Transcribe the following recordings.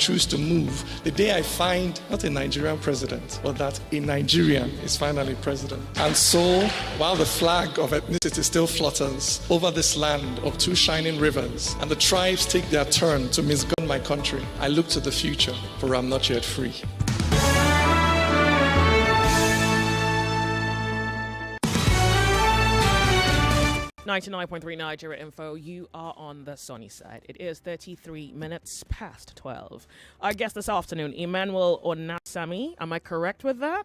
choose to move, the day I find not a Nigerian president, but that a Nigerian is finally president. And so, while the flag of ethnicity still flutters over this land of two shining rivers, and the tribes take their turn to misgovern my country, I look to the future, for I'm not yet free. 99.3 Nigeria Info, you are on the sunny side. It is 33 minutes past 12. Our guest this afternoon, Emmanuel Onasami. Am I correct with that?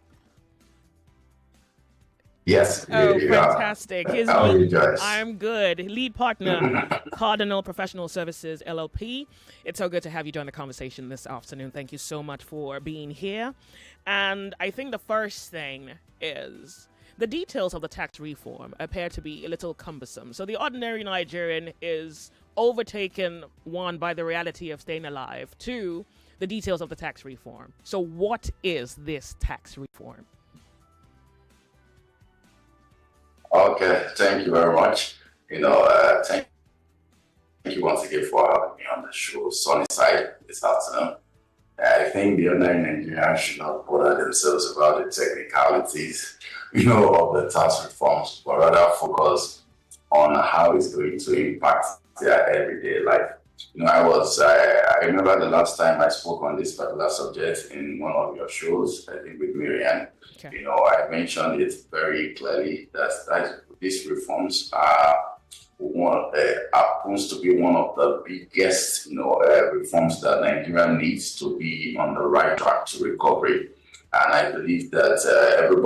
Yes. Oh, fantastic. How are you, Joyce? I'm good. Lead partner, Cardinal Professional Services, LLP. It's so good to have you join the conversation this afternoon. Thank you so much for being here. And I think the first thing is, the details of the tax reform appear to be a little cumbersome. So the ordinary Nigerian is overtaken, one, by the reality of staying alive, two, the details of the tax reform. So what is this tax reform? Okay, thank you very much. Thank you once again for having me on the show, Sunny Side, this afternoon. I think the ordinary Nigerians should not bother themselves about the technicalities, of the tax reforms, but rather focus on how it's going to impact their everyday life. I remember the last time I spoke on this particular subject in one of your shows, I think with Miriam. Okay. I mentioned it very clearly that these reforms happens to be one of the biggest, reforms that Nigeria needs to be on the right track to recovery. And I believe that every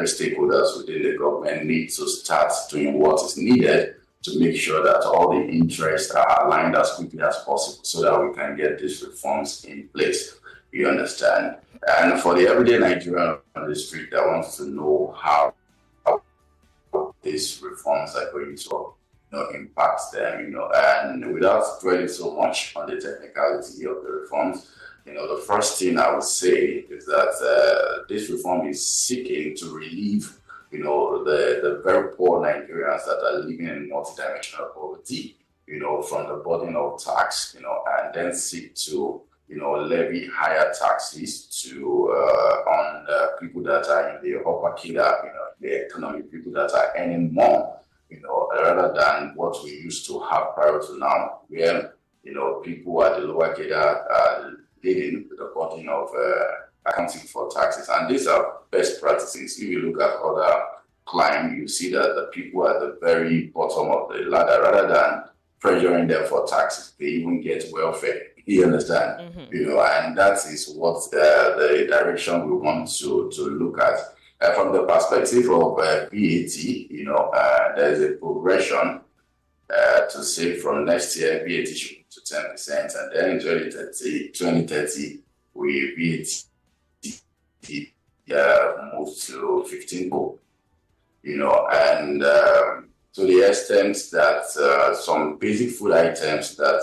stakeholders within the government needs to start doing what is needed to make sure that all the interests are aligned as quickly as possible so that we can get these reforms in place. You understand? And for the everyday Nigerian on the street that wants to know how these reforms are going to impact them, and without dwelling so much on the technicality of the reforms, the first thing I would say is that this reform is seeking to relieve, the very poor Nigerians that are living in multidimensional poverty, from the burden of tax, and then seek to, levy higher taxes on people that are in the upper cadre, the economic people that are earning more, rather than what we used to have prior to now, where, people at the lower cadre are leading the burden of accounting for taxes. And these are best practices. If you look at other climes, you see that the people at the very bottom of the ladder, rather than pressuring them for taxes, they even get welfare. You understand? Mm-hmm. And that is what the direction we want to look at. From the perspective of VAT, there's a progression to say from next year, VAT should be to 10%, and then in 2030 we VAT moves to 15%. And to the extent that some basic food items that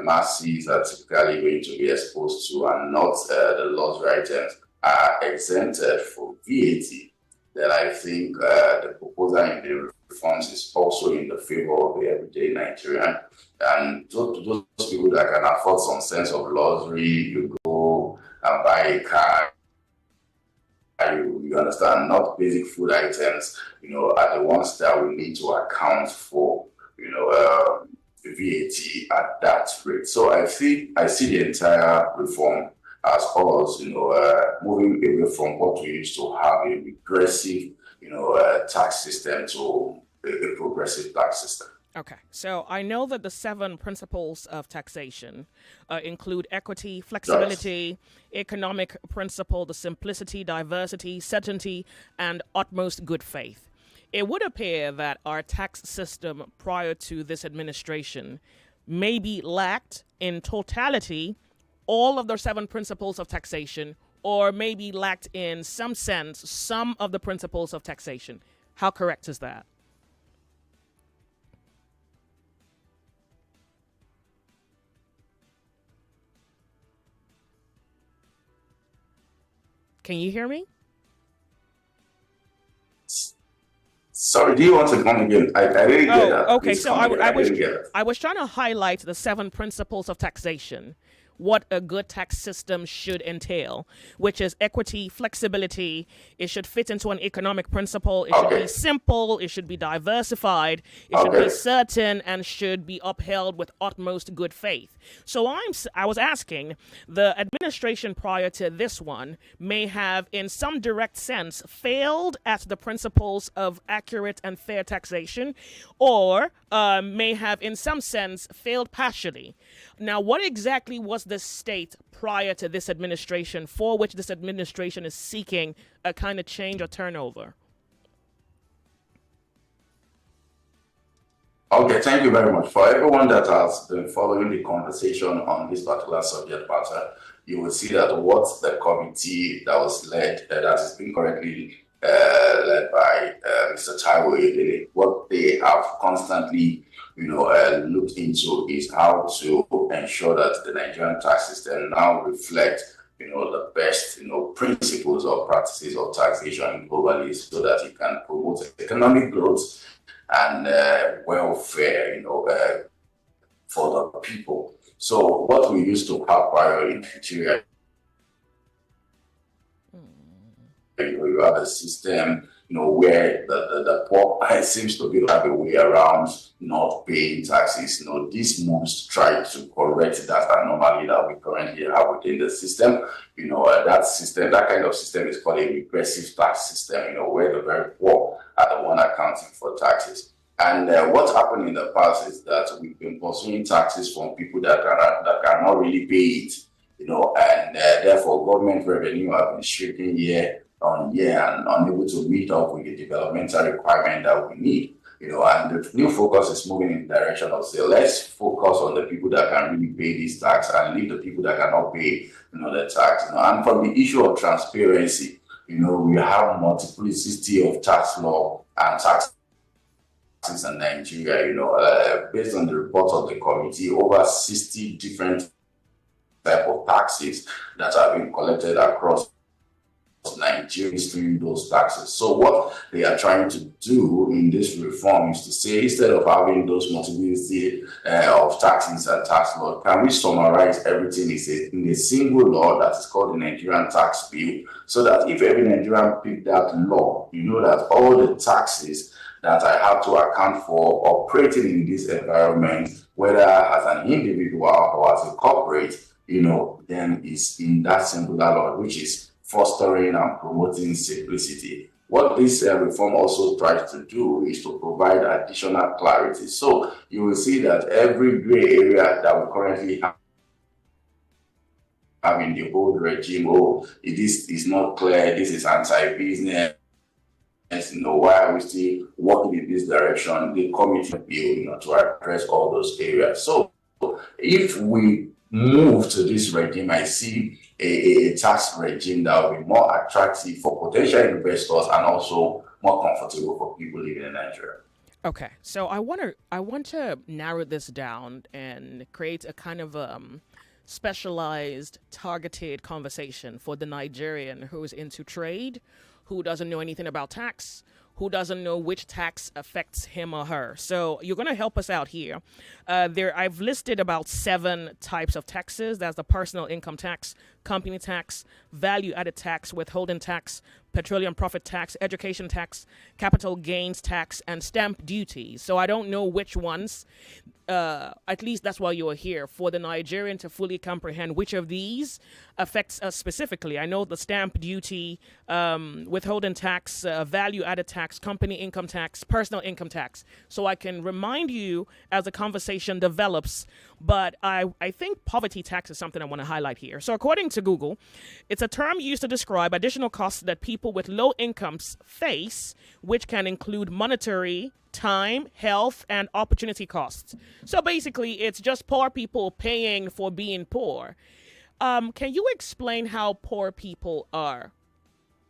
masses are typically going to be exposed to and not the luxury items are exempted from VAT, then I think the proposal in the reforms is also in the favor of the everyday Nigerian. And to those people that can afford some sense of luxury, you go and buy a car, you understand, not basic food items, are the ones that we need to account for, VAT at that rate. So I see the entire reform as us, moving away from what we used to have, a regressive, tax system to a progressive tax system. Okay, so I know that the 7 principles of taxation include equity, flexibility, economic principle, the simplicity, diversity, certainty, and utmost good faith. It would appear that our tax system prior to this administration maybe lacked in totality all of the 7 principles of taxation, or maybe lacked in some sense some of the principles of taxation. How correct is that? Can you hear me? Sorry, do you want to come again? I didn't get that. Okay, so I was trying to highlight the 7 principles of taxation, what a good tax system should entail, which is equity, flexibility. It should fit into an economic principle. It should be simple. It should be diversified. It should be certain and should be upheld with utmost good faith. So I was asking, the administration prior to this one may have, in some direct sense, failed at the principles of accurate and fair taxation, or may have, in some sense, failed partially. Now, what exactly was the state prior to this administration for which this administration is seeking a kind of change or turnover? Okay, thank you very much. For everyone that has been following the conversation on this particular subject matter, you will see that what the committee that was led, that has been currently led by Mr. Taiwo Edele, what they have constantly looked into is how to ensure that the Nigerian tax system now reflects the best principles or practices of taxation globally, so that it can promote economic growth and welfare for the people. So what we used to have prior in Nigeria, you have a system where the poor seems to be have a way around not paying taxes. These moves try to correct that anomaly that we currently have within the system. That kind of system is called a regressive tax system, where the very poor are the one accounting for taxes. And what happened in the past is that we've been pursuing taxes from people that cannot really pay it, and therefore government revenue have been shrinking year on year and unable to meet up with the developmental requirement that we need. And the new focus is moving in the direction of say, let's focus on the people that can really pay this tax and leave the people that cannot pay, the tax. And from the issue of transparency, we have multiplicity of tax law and taxes in Nigeria. Based on the report of the committee, over 60 different type of taxes that have been collected across Nigeria through those taxes. So what they are trying to do in this reform is to say, instead of having those multiplicity of taxes and tax law, can we summarize everything in a single law that is called the Nigerian Tax Bill, so that if every Nigerian pick that law, that all the taxes that I have to account for operating in this environment, whether as an individual or as a corporate, then is in that singular law, which is fostering and promoting simplicity. What this reform also tries to do is to provide additional clarity. So you will see that every gray area that we currently have in the old regime, this is not clear, this is anti-business, why are we still working in this direction? The committee bill, to address all those areas. So if we move to this regime, I see a tax regime that will be more attractive for potential investors and also more comfortable for people living in Nigeria. Okay, so I want to narrow this down and create a kind of specialized, targeted conversation for the Nigerian who's into trade, who doesn't know anything about tax, who doesn't know which tax affects him or her. So you're going to help us out here. I've listed about 7 types of taxes. That's the personal income tax, company tax, value-added tax, withholding tax, petroleum profit tax, education tax, capital gains tax, and stamp duty. So I don't know which ones, at least that's why you're here, for the Nigerian to fully comprehend which of these affects us specifically. I know the stamp duty, withholding tax, value-added tax, company income tax, personal income tax. So I can remind you as the conversation develops, but I think poverty tax is something I want to highlight here. So according to Google, it's a term used to describe additional costs that people with low incomes face, which can include monetary, time, health, and opportunity costs. So basically, it's just poor people paying for being poor. Can you explain how poor people are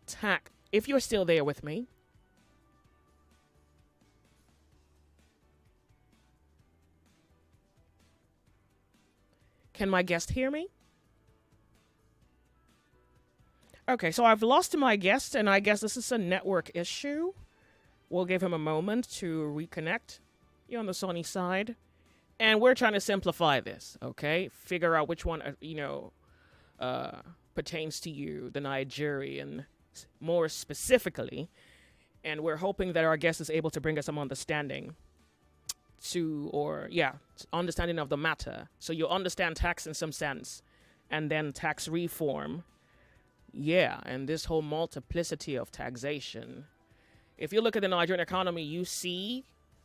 taxed? If you're still there with me. Can my guest hear me? Okay, so I've lost my guest, and I guess this is a network issue. We'll give him a moment to reconnect. You're on the Sony side. And we're trying to simplify this, okay? Figure out which one, pertains to you, the Nigerian, more specifically. And we're hoping that our guest is able to bring us some understanding understanding of the matter. So you understand tax in some sense, and then tax reform. Yeah, and this whole multiplicity of taxation. If you look at the Nigerian economy, you see,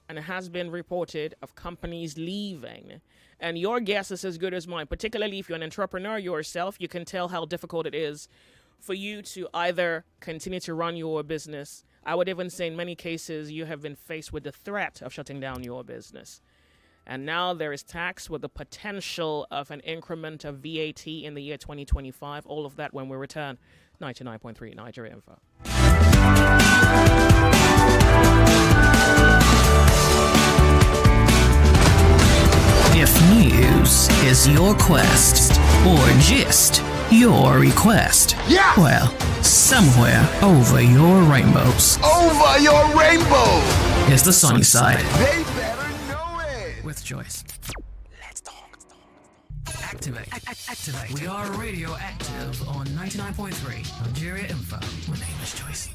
and it has been reported, of companies leaving. And your guess is as good as mine, particularly if you're an entrepreneur yourself. You can tell how difficult it is for you to either continue to run your business. I would even say in many cases you have been faced with the threat of shutting down your business. And now there is tax with the potential of an increment of VAT in the year 2025. All of that when we return. 99.3 Nigeria Info. If news is your quest, or gist your request, yeah, well, somewhere over your rainbows. Over your rainbow! It's the sunny side. They better know it! With Joyce. Let's talk. Activate. Activate. We are radio active on 99.3 Nigeria Info. My name is Joyce.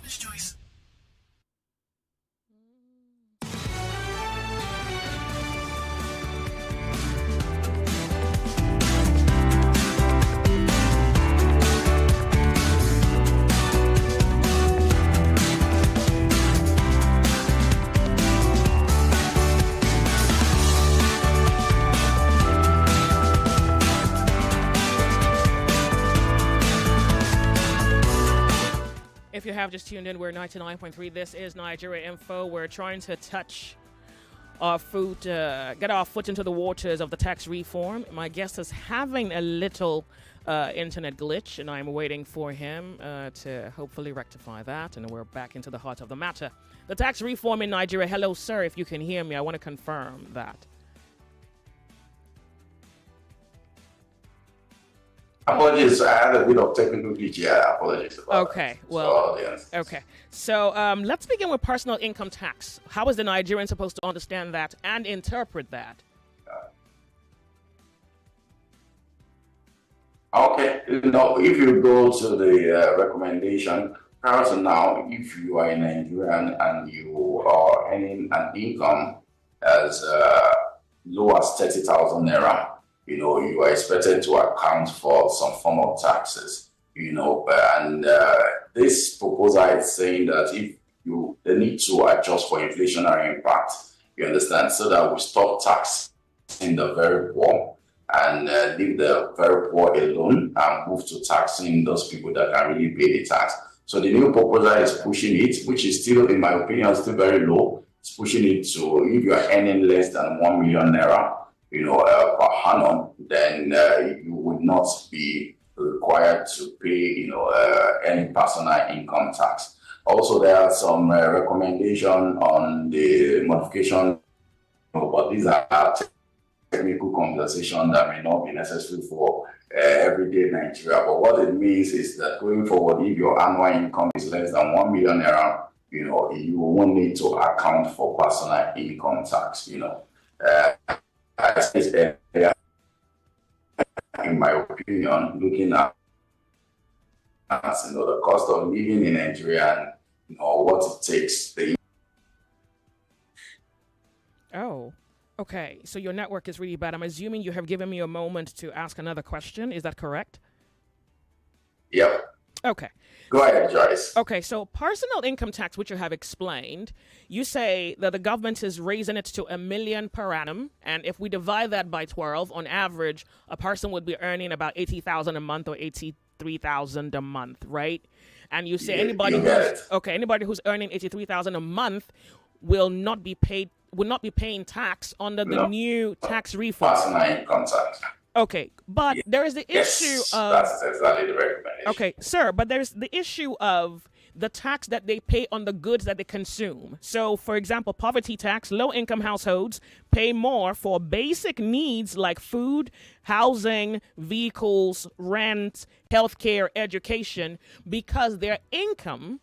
If you have just tuned in, we're 99.3. This is Nigeria Info. We're trying to touch our foot, get our foot into the waters of the tax reform. My guest is having a little internet glitch, and I'm waiting for him to hopefully rectify that. And we're back into the heart of the matter. The tax reform in Nigeria. Hello, sir. If you can hear me, I want to confirm that. Apologies, I had a bit of technical glitch here. Apologies about Okay, that. well, So, okay. So let's begin with personal income tax. How is the Nigerian supposed to understand that and interpret that? Okay, if you go to the recommendation, prior to now, if you are in Nigeria and you are earning an income as low as 30,000 naira, you are expected to account for some form of taxes, and this proposal is saying that if they need to adjust for inflationary impact, you understand, so that we stop taxing the very poor and leave the very poor alone and move to taxing those people that can really pay the tax. So the new proposal is pushing it, which is still, in my opinion, still very low. It's pushing it to, if you are earning less than 1 million naira, per annum, then you would not be required to pay, any personal income tax. Also, there are some recommendation on the modification, but these are technical conversation that may not be necessary for everyday Nigeria. But what it means is that going forward, if your annual income is less than 1 million naira, you won't need to account for personal income tax. In my opinion, looking at the cost of living in Nigeria and what it takes. Oh, okay. So your network is really bad. I'm assuming you have given me a moment to ask another question. Is that correct? Yep. Okay. Go ahead, Joyce. Okay, so personal income tax, which you have explained, you say that the government is raising it to 1 million per annum, and if we divide that by 12, on average, a person would be earning about 80,000 a month or 83,000 a month, right? And you say anybody who's earning 83,000 a month will not be paying tax under the new tax reform. Personal income tax. Okay, but there is the issue of... That's exactly the recommendation. Okay, sir, but there's the issue of the tax that they pay on the goods that they consume. So, for example, poverty tax, low-income households pay more for basic needs like food, housing, vehicles, rent, healthcare, education, because their income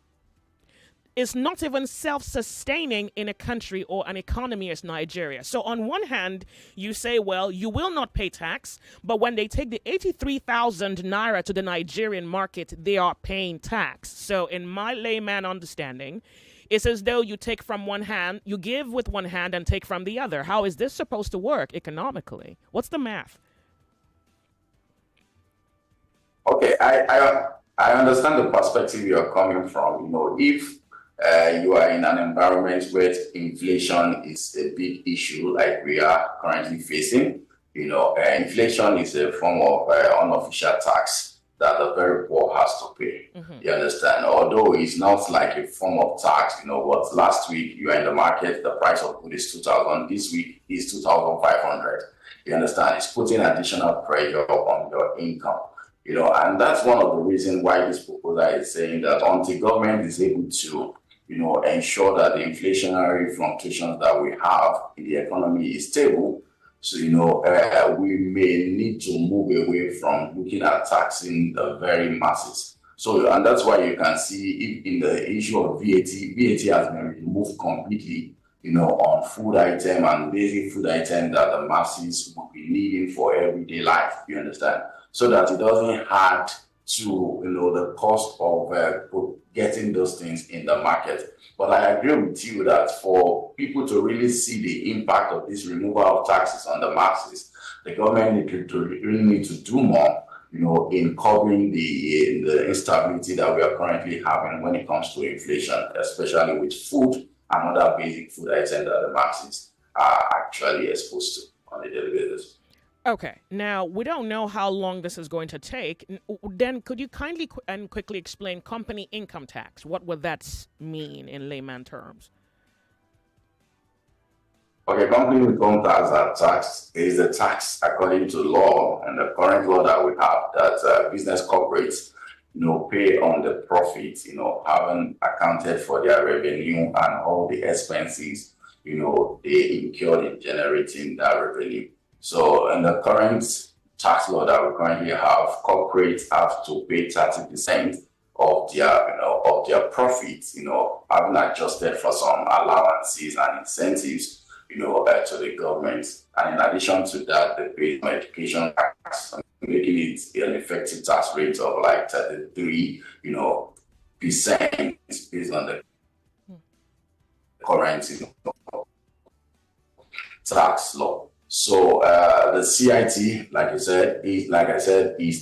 is not even self-sustaining in a country or an economy as Nigeria. So on one hand, you say, well, you will not pay tax, but when they take the 83,000 naira to the Nigerian market, they are paying tax. So in my layman understanding, it's as though you take from one hand, you give with one hand and take from the other. How is this supposed to work economically? What's the math? Okay, I understand the perspective you are coming from. If you are in an environment where inflation is a big issue like we are currently facing, inflation is a form of unofficial tax that the very poor has to pay. You understand? Although it's not like a form of tax, what last week you are in the market, the price of food is 2,000, this week is 2,500. You understand? It's putting additional pressure on your income. And that's one of the reasons why this proposal is saying that until government is able to, ensure that the inflationary fluctuations that we have in the economy is stable, so, we may need to move away from looking at taxing the very masses. So, and that's why you can see in the issue of VAT has been removed completely, on food item and basic food item that the masses will be needing for everyday life, you understand? So that it doesn't add to, the cost of getting those things in the market. But I agree with you that for people to really see the impact of this removal of taxes on the masses, the government really need to do more, in covering the instability that we are currently having when it comes to inflation, especially with food and other basic food items that the masses are actually exposed to on a daily basis. Okay, now we don't know how long this is going to take. Then could you kindly and quickly explain company income tax? What would that mean in layman terms? Okay, company income tax is a tax according to law, and the current law that we have that business corporates, pay on the profits, having accounted for their revenue and all the expenses, they incurred in generating that revenue. So in the current tax law that we currently have, corporates have to pay 30% of their profits, having adjusted for some allowances and incentives, to the government. And in addition to that, they pay some education tax, making it an effective tax rate of like 33, percent based on the current, tax law. So the CIT, like I said, is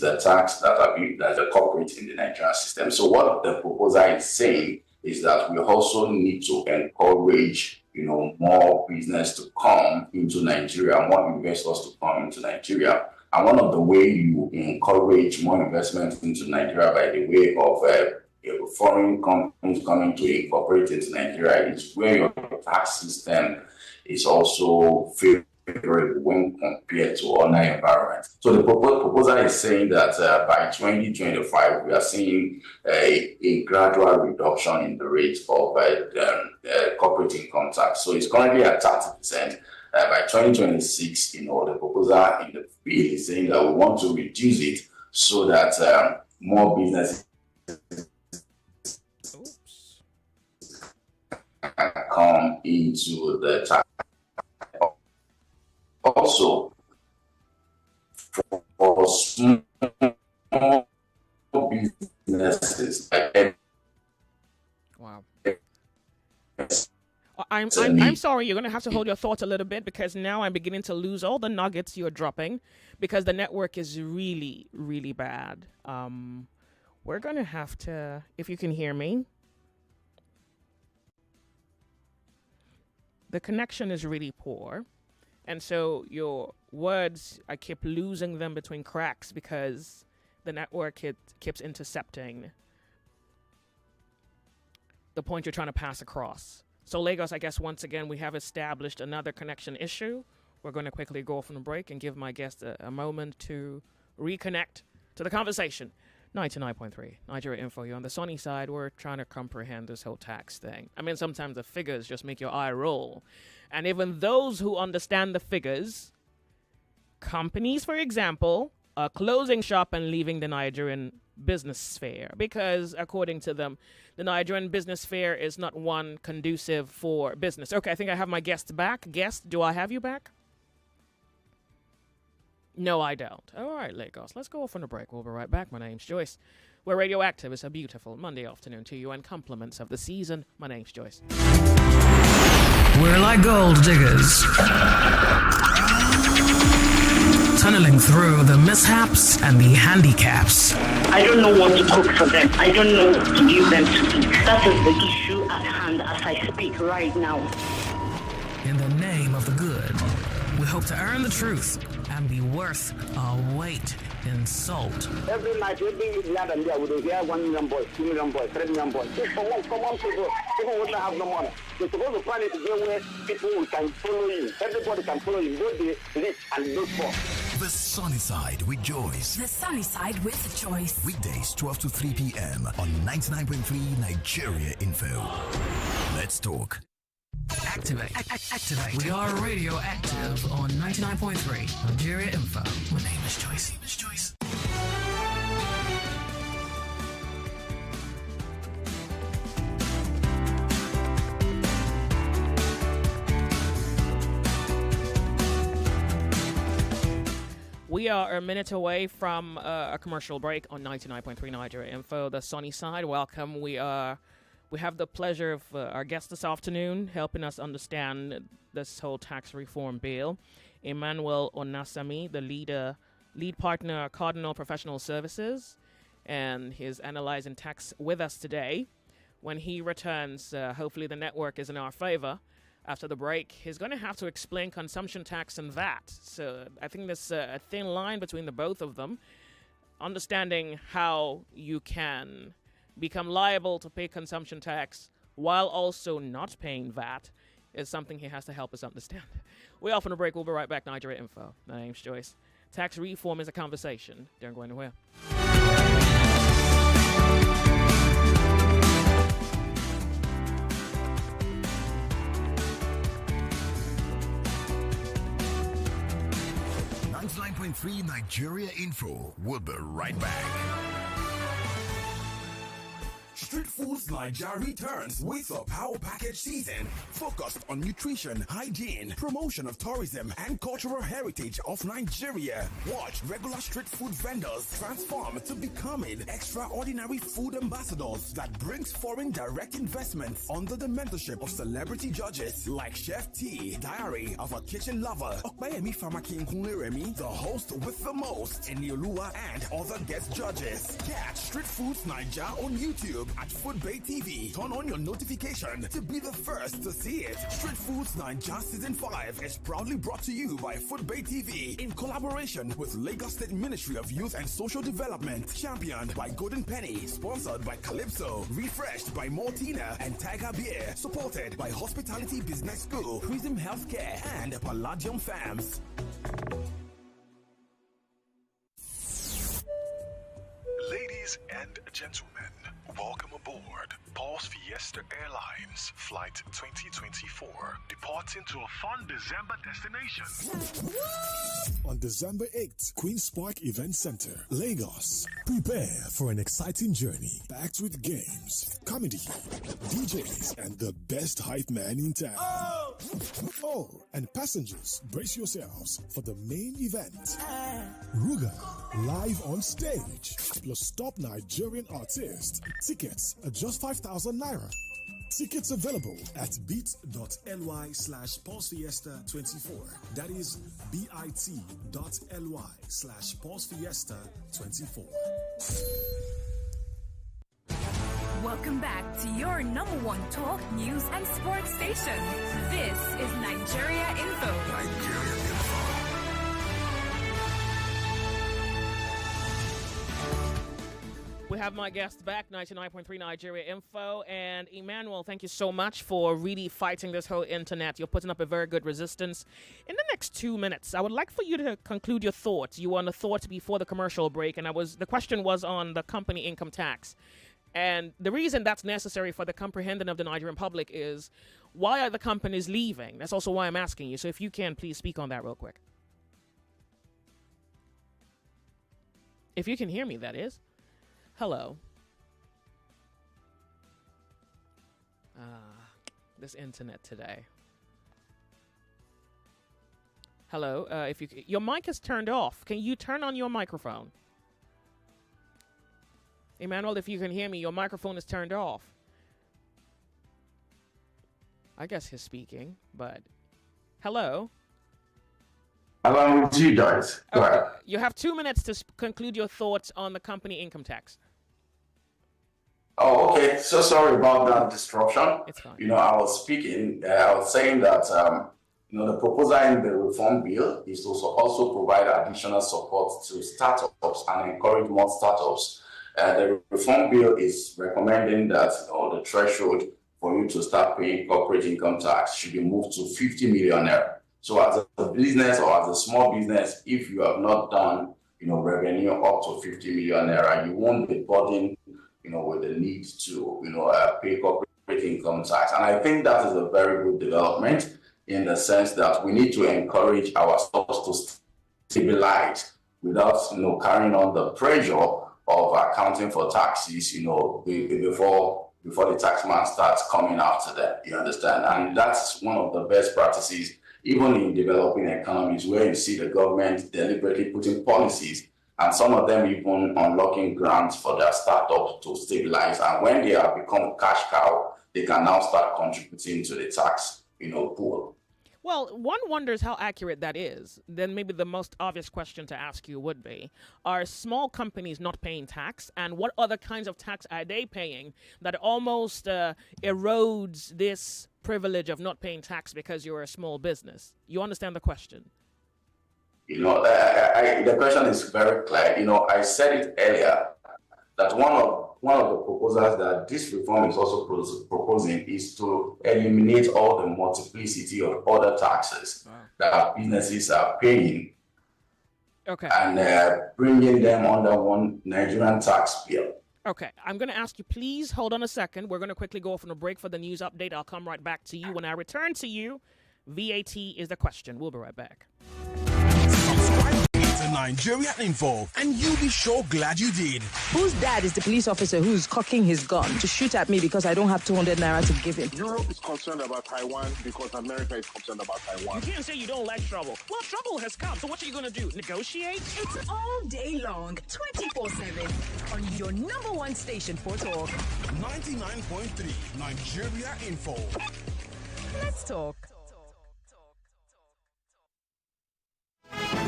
the tax that's a corporate in the Nigerian system. So what the proposal is saying is that we also need to encourage, more business to come into Nigeria, more investors to come into Nigeria. And one of the ways you encourage more investment into Nigeria by the way of foreign companies coming to incorporate into Nigeria is where your tax system is also favorable when compared to other environments. So the proposal is saying that by 2025, we are seeing a gradual reduction in the rate of corporate income tax. So it's currently at 30%. By 2026, the proposal in the bill is saying that we want to reduce it so that more businesses can come into the tax. Also, for small businesses, wow. I'm sorry, you're going to have to hold your thoughts a little bit because now I'm beginning to lose all the nuggets you're dropping because the network is really, really bad. We're going to have to, if you can hear me. The connection is really poor. And so your words, I keep losing them between cracks because the network keeps intercepting the point you're trying to pass across. So Lagos, I guess once again, we have established another connection issue. We're going to quickly go from the break and give my guest a moment to reconnect to the conversation. 99.3 Nigeria Info. You're on the sunny side. We're trying to comprehend this whole tax thing. I mean, sometimes the figures just make your eye roll. And even those who understand the figures, companies, for example, closing shop and leaving the Nigerian business sphere, because according to them, the Nigerian business sphere is not one conducive for business. Okay, I think I have my guest back. Guest, do I have you back? No, I don't. All right, Lagos, let's go off on a break. We'll be right back. My name's Joyce. We're Radioactive. It's a beautiful Monday afternoon to you, and compliments of the season. My name's Joyce. We're like gold diggers, tunneling through the mishaps and the handicaps. I don't know what to cook for them. I don't know what to give them to eat. That is the issue at hand as I speak right now. In the name of the good, we hope to earn the truth and be worth our weight in salt. Every night, every night and there, we will hear 1 million boys, 2 million boys, 3 million boys. For one people wouldn't have no money. They're supposed to plan it to go where people can follow you. Everybody can follow you, both the rich and those poor. The Sunny Side with Joyce. The Sunny Side with Joyce. Weekdays 12 to 3 p.m. on 99.3 Nigeria Info. Let's talk. Activate. Activate. We are radioactive on 99.3 Nigeria Info. My name is Joyce. We are a minute away from a commercial break on 99.3 Nigeria Info, the Sunny Side. Welcome. We have the pleasure of our guest this afternoon helping us understand this whole tax reform bill. Emmanuel Onasami, the lead partner, Cardinal Professional Services, and he's analyzing tax with us today. When he returns, hopefully the network is in our favor. After the break, he's going to have to explain consumption tax and VAT. So I think there's a thin line between the both of them. Understanding how you can become liable to pay consumption tax while also not paying VAT is something he has to help us understand. We're off on a break. We'll be right back. Nigeria Info. My name's Joyce. Tax reform is a conversation. Don't go anywhere. 99.3 Nigeria Info. We'll be right back. Street Foods Nigeria returns with a power package season focused on nutrition, hygiene, promotion of tourism, and cultural heritage of Nigeria. Watch regular street food vendors transform to becoming extraordinary food ambassadors that brings foreign direct investments under the mentorship of celebrity judges like Chef T, Diary of a Kitchen Lover, Okpayemi Famakin Kunleremi, the host with the most, Eniolua, and other guest judges. Catch Street Foods Nigeria on YouTube at Foodbay TV. Turn on your notification to be the first to see it. Street Foods Nigeria Season 5 is proudly brought to you by Foodbay TV in collaboration with Lagos State Ministry of Youth and Social Development. Championed by Golden Penny. Sponsored by Calypso. Refreshed by Mortina and Tiger Beer. Supported by Hospitality Business School, Prism Healthcare, and Palladium Farms. Ladies and gentlemen, welcome aboard Pulse Fiesta Airlines Flight 2024, departing to a fun December destination. On December 8th, Queen's Park Event Center, Lagos. Prepare for an exciting journey packed with games, comedy, DJs, and the best hype man in town. Oh, and passengers, brace yourselves for the main event. Ruga, live on stage, plus top Nigerian artists. Tickets are just 5,000 naira. Tickets available at bit.ly/PulseFiesta24. That is bit.ly/PulseFiesta24. Welcome back to your number one talk, news, and sports station. This is Nigeria Info. Nigeria Info. We have my guest back, 99.3 Nigeria Info. And Emmanuel, thank you so much for really fighting this whole internet. You're putting up a very good resistance. In the next 2 minutes, I would like for you to conclude your thoughts. You were on the thoughts before the commercial break, and the question was on the company income tax. And the reason that's necessary for the comprehending of the Nigerian public is, why are the companies leaving? That's also why I'm asking you. So if you can, please speak on that real quick. If you can hear me, that is. Hello. This internet today. Hello. Your mic is turned off. Can you turn on your microphone? Emmanuel, if you can hear me, your microphone is turned off. I guess he's speaking, but hello. Hello, with you, Joyce. Go ahead. You have 2 minutes to conclude your thoughts on the company income tax. Oh, okay. So sorry about that disruption. It's fine. I was speaking, I was saying that, the proposal in the reform bill is to also provide additional support to startups and encourage more startups. The reform bill is recommending that the threshold for you to start paying corporate income tax should be moved to 50 million naira. So as a business or as a small business, if you have not done, revenue up to 50 million naira, you won't be burdened, with the need to, pay corporate income tax. And I think that is a very good development in the sense that we need to encourage our stocks to stabilize without, carrying on the pressure of accounting for taxes, before the taxman starts coming after them. You understand? And that's one of the best practices, even in developing economies, where you see the government deliberately putting policies and some of them even unlocking grants for their startups to stabilize. And when they have become cash cow, they can now start contributing to the tax, pool. Well, one wonders how accurate that is. Then maybe the most obvious question to ask you would be, are small companies not paying tax? And what other kinds of tax are they paying that almost erodes this privilege of not paying tax because you're a small business? You understand the question? The question is very clear. I said it earlier that one of the proposals that this reform is also proposing is to eliminate all the multiplicity of other taxes that businesses are paying, and bringing them under one Nigerian tax bill. Okay, I'm going to ask you, please hold on a second. We're going to quickly go off on a break for the news update. I'll come right back to you. When I return to you, VAT is the question. We'll be right back. Subscribe to Nigeria Info, and you'll be so glad you did. Whose dad is the police officer who's cocking his gun to shoot at me because I don't have 200 naira to give him? Europe is concerned about Taiwan because America is concerned about Taiwan. You can't say you don't like trouble. Well, trouble has come, so what are you going to do? Negotiate? It's all day long, 24/7 on your number one station for talk. 99.3 Nigeria Info. Let's talk.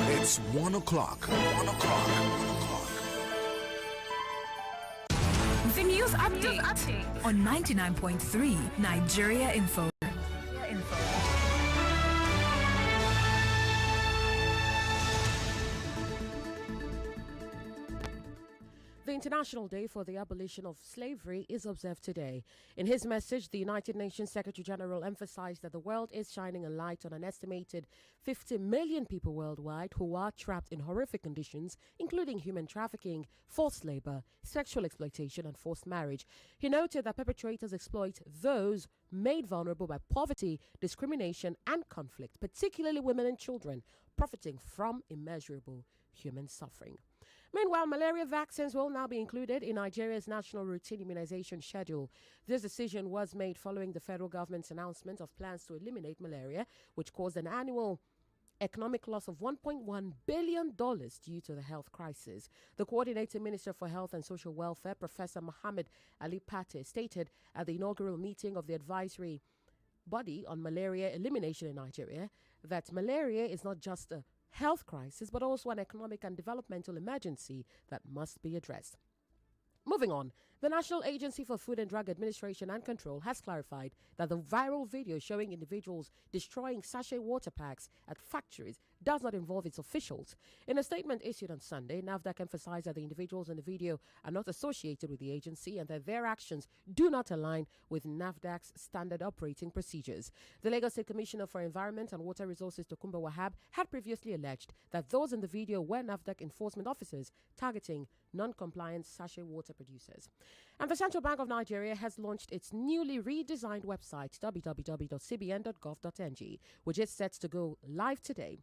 It's 1 o'clock. 1 o'clock. The news update on 99.3 Nigeria Info. The International Day for the Abolition of Slavery is observed today. In his message, the United Nations Secretary General emphasized that the world is shining a light on an estimated 50 million people worldwide who are trapped in horrific conditions, including human trafficking, forced labor, sexual exploitation, and forced marriage. He noted that perpetrators exploit those made vulnerable by poverty, discrimination, and conflict, particularly women and children, profiting from immeasurable human suffering. Meanwhile, malaria vaccines will now be included in Nigeria's national routine immunization schedule. This decision was made following the federal government's announcement of plans to eliminate malaria, which caused an annual economic loss of $1.1 billion due to the health crisis. The coordinating minister for Health and Social Welfare, Professor Mohammed Ali Pate, stated at the inaugural meeting of the advisory body on malaria elimination in Nigeria that malaria is not just a health crisis, but also an economic and developmental emergency that must be addressed. Moving on, the National Agency for Food and Drug Administration and Control has clarified that the viral video showing individuals destroying sachet water packs at factories does not involve its officials. In a statement issued on Sunday, NAFDAC emphasized that the individuals in the video are not associated with the agency and that their actions do not align with NAFDAC's standard operating procedures. The Lagos State Commissioner for Environment and Water Resources, Tokunbo Wahab, had previously alleged that those in the video were NAFDAC enforcement officers targeting non-compliant sachet water producers. And the Central Bank of Nigeria has launched its newly redesigned website, www.cbn.gov.ng, which is set to go live today.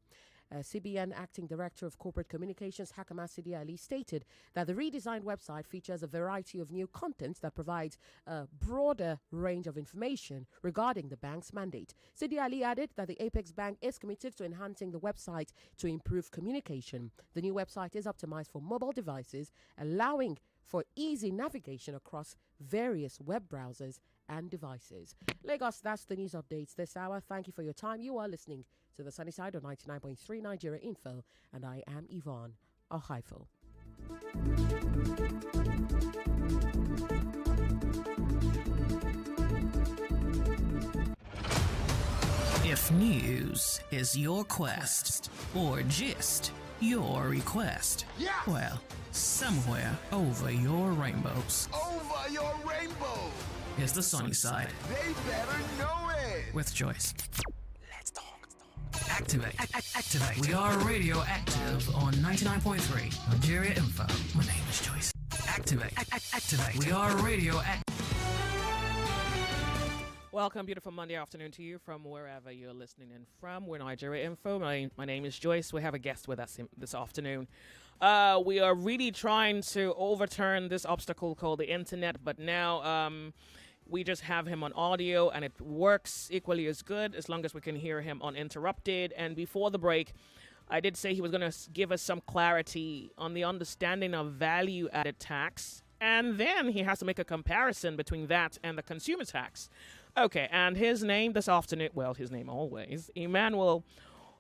CBN Acting Director of Corporate Communications, Hakama Sidi Ali, stated that the redesigned website features a variety of new content that provides a broader range of information regarding the bank's mandate. Sidi Ali added that the Apex Bank is committed to enhancing the website to improve communication. The new website is optimized for mobile devices, allowing for easy navigation across various web browsers and devices. Lagos, that's the news updates this hour. Thank you for your time. You are listening to the Sunny Side on 99.3 Nigeria Info, and I am Yvonne Ohaifo. If news is your quest, or gist your request, well, somewhere over your rainbows. Over your rainbow. Is the Sunny Side. They better know it. With Joyce. Let's talk. Activate. Activate. We are radio active on 99.3 Nigeria Info. My name is Joyce. Activate. Activate. We are radio active. Welcome, beautiful Monday afternoon to you from wherever you're listening in from. We're Nigeria Info. My name is Joyce. We have a guest with us this afternoon. We are really trying to overturn this obstacle called the internet, but now we just have him on audio, and it works equally as good as long as we can hear him uninterrupted. And before the break, I did say he was going to give us some clarity on the understanding of value-added tax, and then he has to make a comparison between that and the consumer tax. Okay, and his name this afternoon, well, his name always, Emmanuel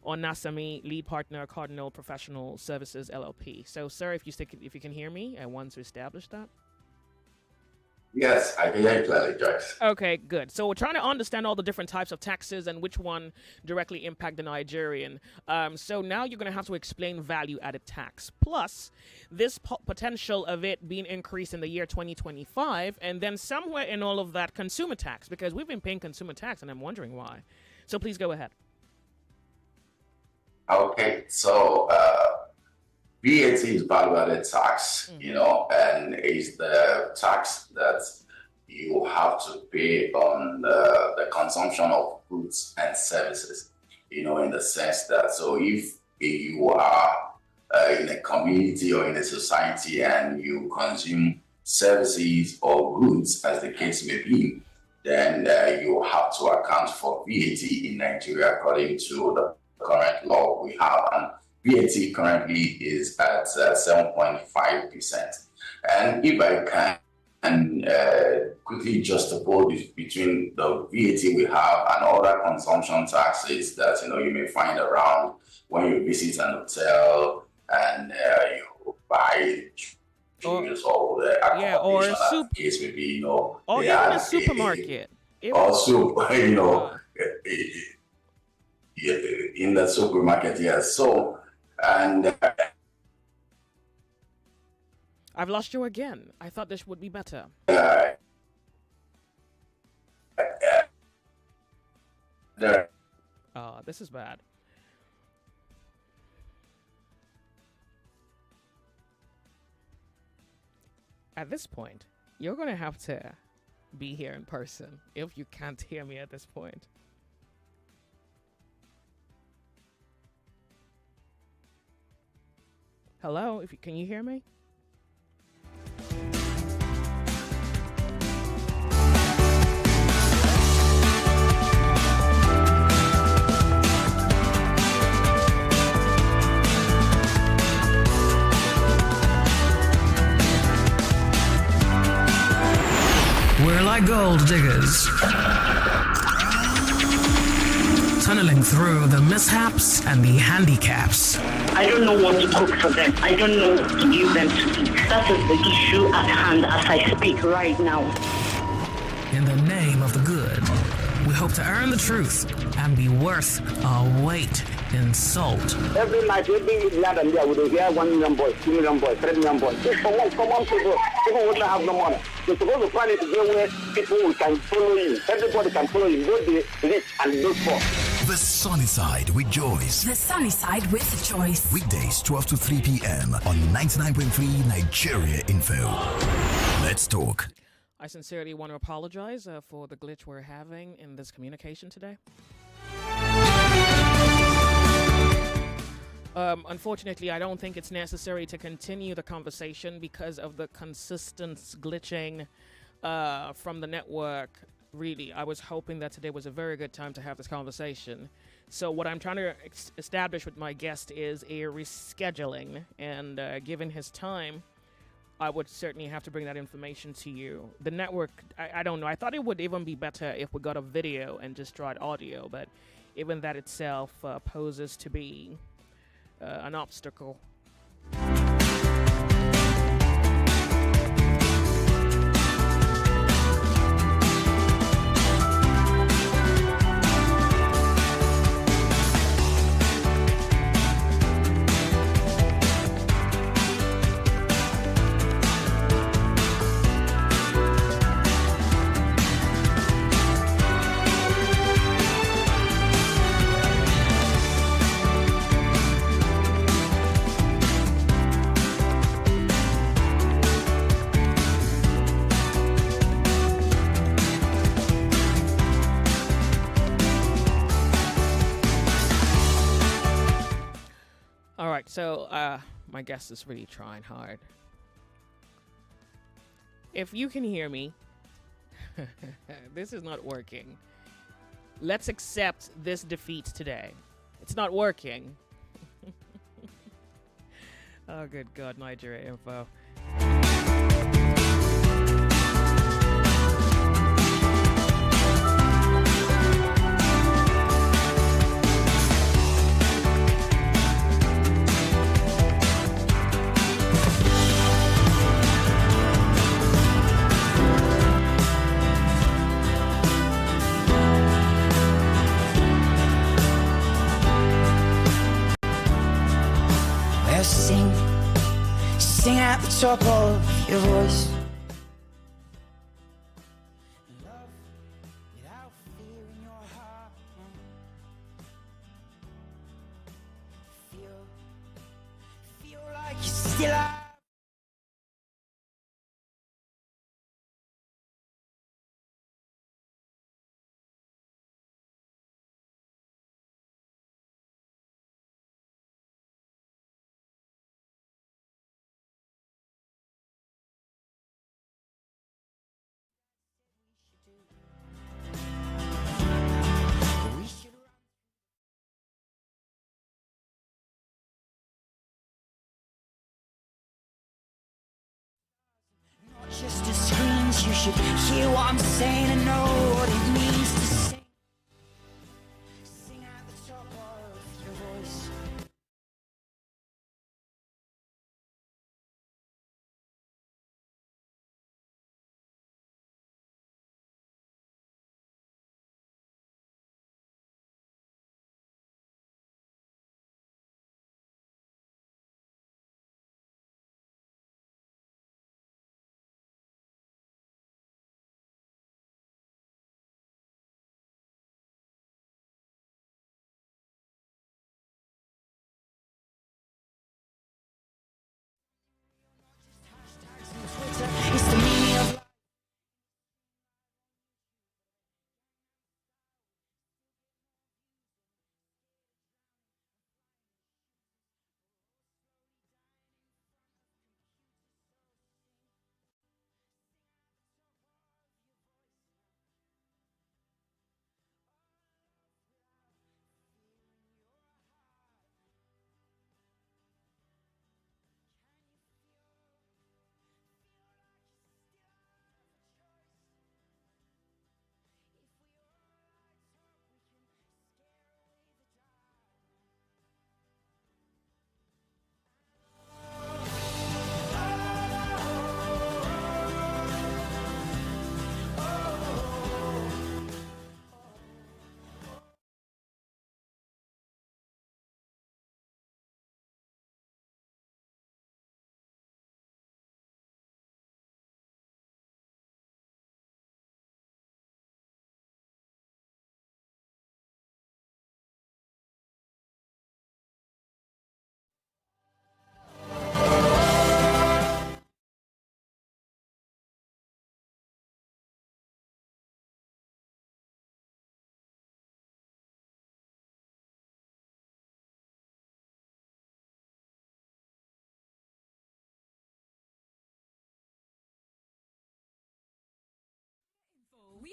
Onasami, lead partner, Cardinal Professional Services, LLP. So, sir, if you can hear me, I want to establish that. Yes, I can hear you clearly, Joyce. Okay, good. So we're trying to understand all the different types of taxes and which one directly impact the Nigerian. So now you're going to have to explain value-added tax. Plus, this potential of it being increased in the year 2025, and then somewhere in all of that, consumer tax, because we've been paying consumer tax, and I'm wondering why. So please go ahead. Okay, so VAT is value-added tax, and is the tax that you have to pay on the consumption of goods and services, in the sense that, so if you are in a community or in a society and you consume services or goods, as the case may be, then you have to account for VAT in Nigeria according to the current law we have. And VAT currently is at 7.5%. And if I can quickly juxtapose between the VAT we have and other consumption taxes that you may find around when you visit an hotel and you buy shoes or the or a soup, case may be, or even a supermarket. Or soup, in the supermarket, yes. So, and I've lost you again. I thought this would be better. This is bad. At this point, you're going to have to be here in person if you can't hear me at this point. Hello, can you hear me? We're like gold diggers, tunneling through the mishaps and the handicaps. I don't know what to cook for them. I don't know what to give them to eat. That is the issue at hand as I speak right now. In the name of the good, we hope to earn the truth and be worth our weight in salt. Every night, every land and there, we hear 1 million boys, 2 million boys, 3 million boys. For one people wouldn't have no money. You're supposed to plan it to go where people can follow you. Everybody can follow you, both the rich and those poor. The Sunny Side with Joyce. The Sunny Side with Joyce. Weekdays 12 to 3 p.m. on 99.3 Nigeria Info. Let's talk. I sincerely want to apologize for the glitch we're having in this communication today. Unfortunately, I don't think it's necessary to continue the conversation because of the consistent glitching from the network. Really, I was hoping that today was a very good time to have this conversation. So what I'm trying to establish with my guest is a rescheduling, and given his time, I would certainly have to bring that information to you. The network, I don't know. I thought it would even be better if we got a video and just tried audio, but even that itself poses to be an obstacle. All right, so my guest is really trying hard. If you can hear me, this is not working. Let's accept this defeat today. It's not working. Oh, good God, Nigeria Info. Sing at the top of your voice. Love without fear in your heart. Feel like you're still alive. Just the screams, you should hear what I'm saying and know what it means to sing. Sing at the top of your voice.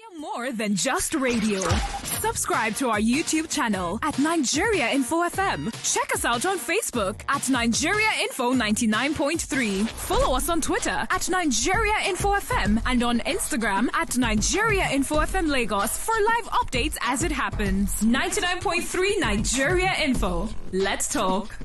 We are more than just radio. Subscribe to our YouTube channel at Nigeria Info FM. Check us out on Facebook at Nigeria Info 99.3. Follow us on Twitter at Nigeria Info FM and on Instagram at Nigeria Info FM Lagos for live updates as it happens. 99.3 Nigeria Info. Let's talk.